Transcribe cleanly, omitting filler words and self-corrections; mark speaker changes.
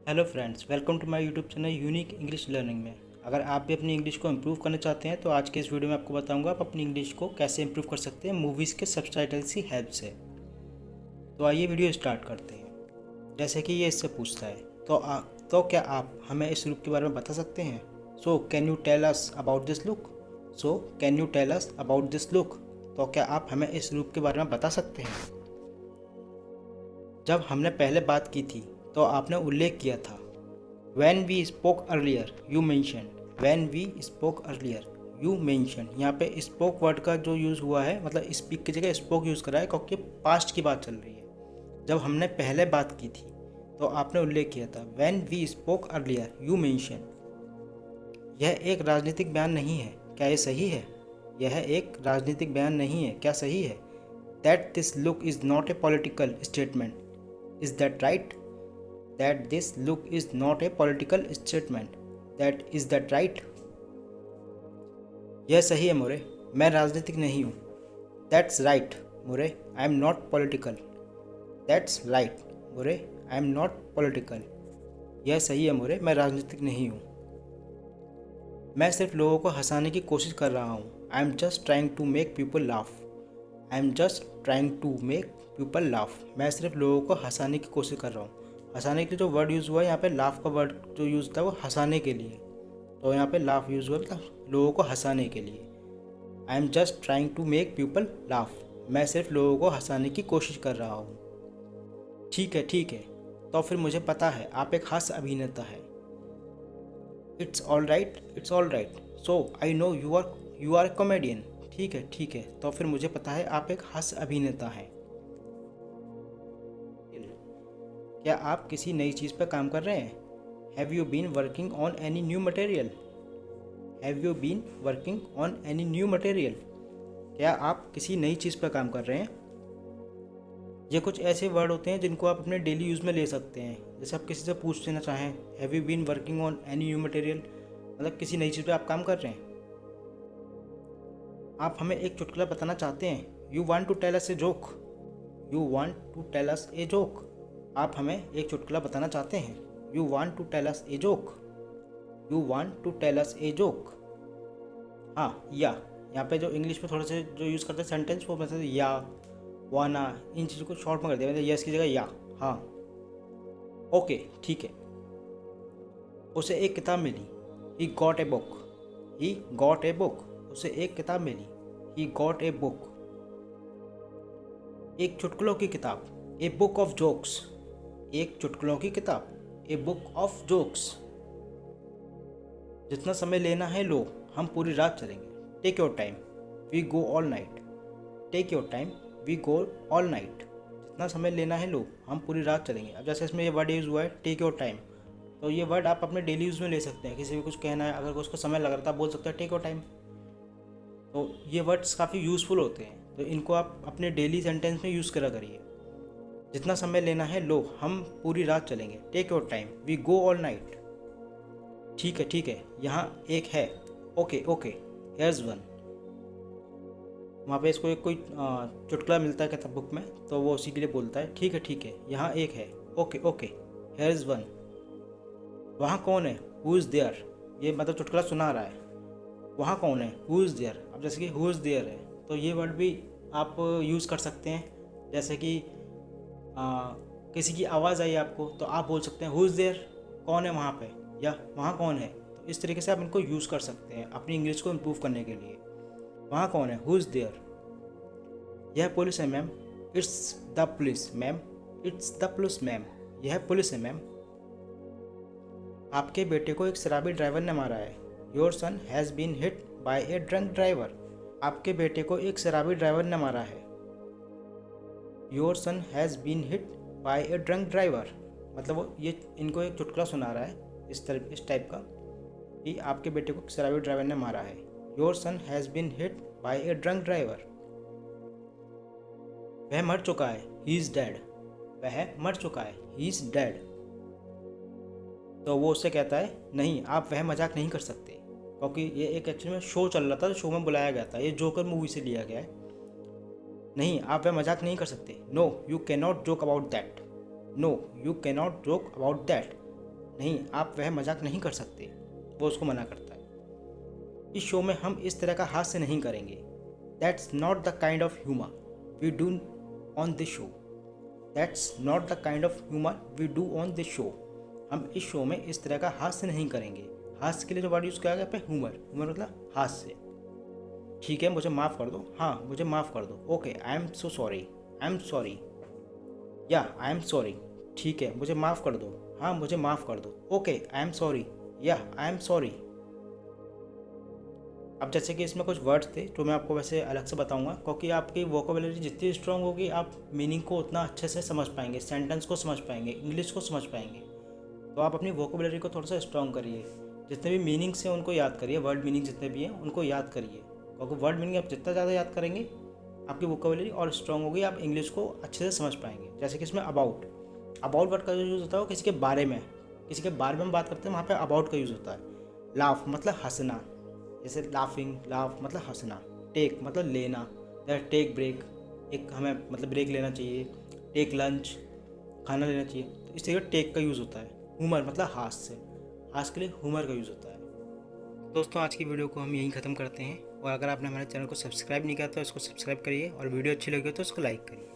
Speaker 1: Hello friends, welcome to my YouTube channel unique English learning में। अगर आप भी अपनी इंग्लिश को इम्प्रूव करना चाहते हैं तो आज के इस वीडियो में आपको बताऊंगा आप अपनी इंग्लिश को कैसे इम्प्रूव कर सकते हैं मूवीज़ के सबटाइटल्स की हेल्प से। तो आइए वीडियो स्टार्ट करते हैं। जैसे कि ये इससे पूछता है, तो क्या आप हमें इस लुक के बारे में बता सकते हैं? So can you tell us about this look? So can you tell us about this look? तो क्या आप हमें इस लुक के बारे में बता सकते हैं? जब हमने पहले बात की थी तो आपने उल्लेख किया था। When we spoke earlier, you mentioned. When we spoke earlier, you mentioned. यहाँ पे spoke वर्ड का जो यूज़ हुआ है, मतलब स्पीक की जगह spoke यूज़ करा है क्योंकि पास्ट की बात चल रही है। जब हमने पहले बात की थी तो आपने उल्लेख किया था When we spoke earlier, you mentioned. यह एक राजनीतिक बयान नहीं है, क्या ये सही है? यह एक राजनीतिक बयान नहीं है, क्या सही है? That this look is not a political statement. Is that right? That this look is not a political statement. Is that right? यह सही है मोरे, मैं राजनीतिक नहीं हूँ। That's right more, I am not political. That's right more, I am not political. यह सही है मोरे, मैं राजनीतिक नहीं हूँ। मैं सिर्फ लोगों को हंसाने की कोशिश कर रहा हूँ। I am just trying to make people laugh. I am just trying to make people laugh. मैं सिर्फ लोगों को हंसाने की कोशिश कर रहा हूँ। हंसाने के लिए जो वर्ड यूज़ हुआ है यहाँ पे, लाफ का वर्ड जो यूज़ था वो हंसाने के लिए, तो यहाँ पे लाफ यूज़ हुआ था लोगों को हंसाने के लिए। I am just trying to make people laugh. मैं सिर्फ लोगों को हंसाने की कोशिश कर रहा हूँ। ठीक है, तो फिर मुझे पता है आप एक हास्य अभिनेता है। It's all right so I know you are comedian. ठीक है, तो फिर मुझे पता है आप एक हास्य अभिनेता हैं। क्या आप किसी नई चीज़ पर काम कर रहे हैं? Have you been working on any new material? Have you been working on any new material? क्या आप किसी नई चीज़ पर काम कर रहे हैं? ये कुछ ऐसे वर्ड होते हैं जिनको आप अपने डेली यूज़ में ले सकते हैं। जैसे आप किसी से पूछ लेना चाहें, have you been working on any new material, मतलब किसी नई चीज़ पर आप काम कर रहे हैं। आप हमें एक चुटकुला बताना चाहते हैं। You want to tell us a joke? You want to tell us a joke? आप हमें एक चुटकुला बताना चाहते हैं। You want to tell us a joke? You want to tell us a joke? हाँ, या यहाँ पे जो इंग्लिश में थोड़ा से जो यूज़ करते हैं सेंटेंस, वो मतलब या, वाना, इन चीज़ों को शॉर्ट में कर दिया, मतलब यस की जगह या। हाँ, ओके, ठीक है। उसे एक किताब मिली। He got a book. He got a book. उसे एक किताब मिली। He got a book. एक चुटकुलों की किताब। A book of jokes. एक चुटकुलों की किताब। A book of jokes. जितना समय लेना है लो, हम पूरी रात चलेंगे। Take your time, we go all night. Take your time, we go all night. जितना समय लेना है लो, हम पूरी रात चलेंगे। अब जैसे इसमें ये वर्ड यूज़ हुआ है टेक योर टाइम, तो ये वर्ड आप अपने डेली यूज़ में ले सकते हैं। किसी भी कुछ कहना है, अगर उसको समय लग रहा था, बोल सकते हैं टेक योर टाइम। तो ये वर्ड्स काफ़ी यूज़फुल होते हैं, तो इनको आप अपने डेली सेंटेंस में यूज़ करा करिए। जितना समय लेना है लो, हम पूरी रात चलेंगे। Take your time, we go all night. ठीक है, यहाँ एक है। Okay, here's one. वहाँ पे इसको एक कोई चुटकुला मिलता है किताब बुक में, तो वो उसी के लिए बोलता है ठीक है, यहाँ एक है। Okay, here's one. वहाँ कौन है? Who is there. ये मतलब चुटकुला सुना रहा है। वहाँ कौन है? Who is there. अब जैसे कि हु इज़ देयर है, तो ये वर्ड भी आप यूज़ कर सकते हैं। जैसे कि किसी की आवाज़ आई आपको, तो आप बोल सकते हैं हु इज़ देयर, कौन है वहाँ पे, या वहाँ कौन है। तो इस तरीके से आप इनको यूज़ कर सकते हैं अपनी इंग्लिश को इम्प्रूव करने के लिए। वहाँ कौन है? Who is there. यह पुलिस है ma'am. It's the police ma'am. It's the police ma'am. यह पुलिस है मैम। आपके बेटे को एक शराबी ड्राइवर ने मारा है। Your son has been hit by a drunk driver. आपके बेटे को एक शराबी ड्राइवर ने मारा है। Your son has been hit by a drunk driver, मतलब वो ये इनको एक चुटकुला सुना रहा है इस टाइप का कि आपके बेटे को शराबी ड्राइवर ने मारा है। Your son has been hit by a drunk driver. वह मर चुका है। He is dead. वह मर चुका है। He is dead. तो वो उससे कहता है नहीं, आप वह मजाक नहीं कर सकते, क्योंकि ये एक एक्चुअली में शो चल रहा था, शो में बुलाया गया था। ये जोकर मूवी से लिया गया है। नहीं, आप वह मजाक नहीं कर सकते। No you can not joke about that. No you can not joke about that. नहीं, आप वह मजाक नहीं कर सकते, वो उसको मना करता है। इस शो में हम इस तरह का हास्य नहीं करेंगे। That's not the kind of humour we do on this show. That's not the kind of humour we do on this show. हम इस शो में इस तरह का हास्य नहीं करेंगे। हास्य के लिए जो वर्ड यूज़ किया गया है ह्यूमर, ह्यूमर मतलब हास्य। ठीक है, मुझे माफ़ कर दो। हाँ, मुझे माफ़ कर दो। Okay, I am so sorry. I am sorry. या आई एम सॉरी। ठीक है, मुझे माफ़ कर दो। हाँ, मुझे माफ़ कर दो। Okay, I am sorry. या आई एम सॉरी। अब जैसे कि इसमें कुछ वर्ड्स थे जो मैं आपको वैसे अलग से बताऊंगा, क्योंकि आपकी वोकेबुलरी जितनी स्ट्रांग होगी आप मीनिंग को उतना अच्छे से समझ पाएंगे, सेंटेंस को समझ पाएंगे, इंग्लिश को समझ पाएंगे। तो आप अपनी वोकेबुलरी को थोड़ा सा स्ट्रांग करिए। जितने भी मीनिंग्स हैं उनको याद करिए, वर्ड मीनिंग जितने भी हैं उनको याद करिए, क्योंकि वर्ड मीनिंग आप जितना ज़्यादा याद करेंगे आपकी वोकेबुलरी और स्ट्रांग होगी, आप इंग्लिश को अच्छे से समझ पाएंगे। जैसे कि इसमें अबाउट, अबाउट वर्ड का यूज़ होता है वो किसी के बारे में, किसी के बारे में हम बात करते हैं, वहाँ पे अबाउट का यूज़ होता है। लाफ मतलब हंसना, जैसे लाफिंग, लाफ मतलब हंसना। टेक मतलब लेना, जैसे टेक ब्रेक, एक हमें मतलब ब्रेक लेना चाहिए। टेक लंच, खाना लेना चाहिए। तो इस तरह टेक का यूज़ होता है। ह्यूमर मतलब हास्य, हास्य के लिए ह्यूमर का यूज़ होता है। दोस्तों, आज की वीडियो को हम यहीं ख़त्म करते हैं, और अगर आपने हमारे चैनल को सब्सक्राइब नहीं किया तो इसको सब्सक्राइब करिए, और वीडियो अच्छी लगी हो तो इसको लाइक करिए।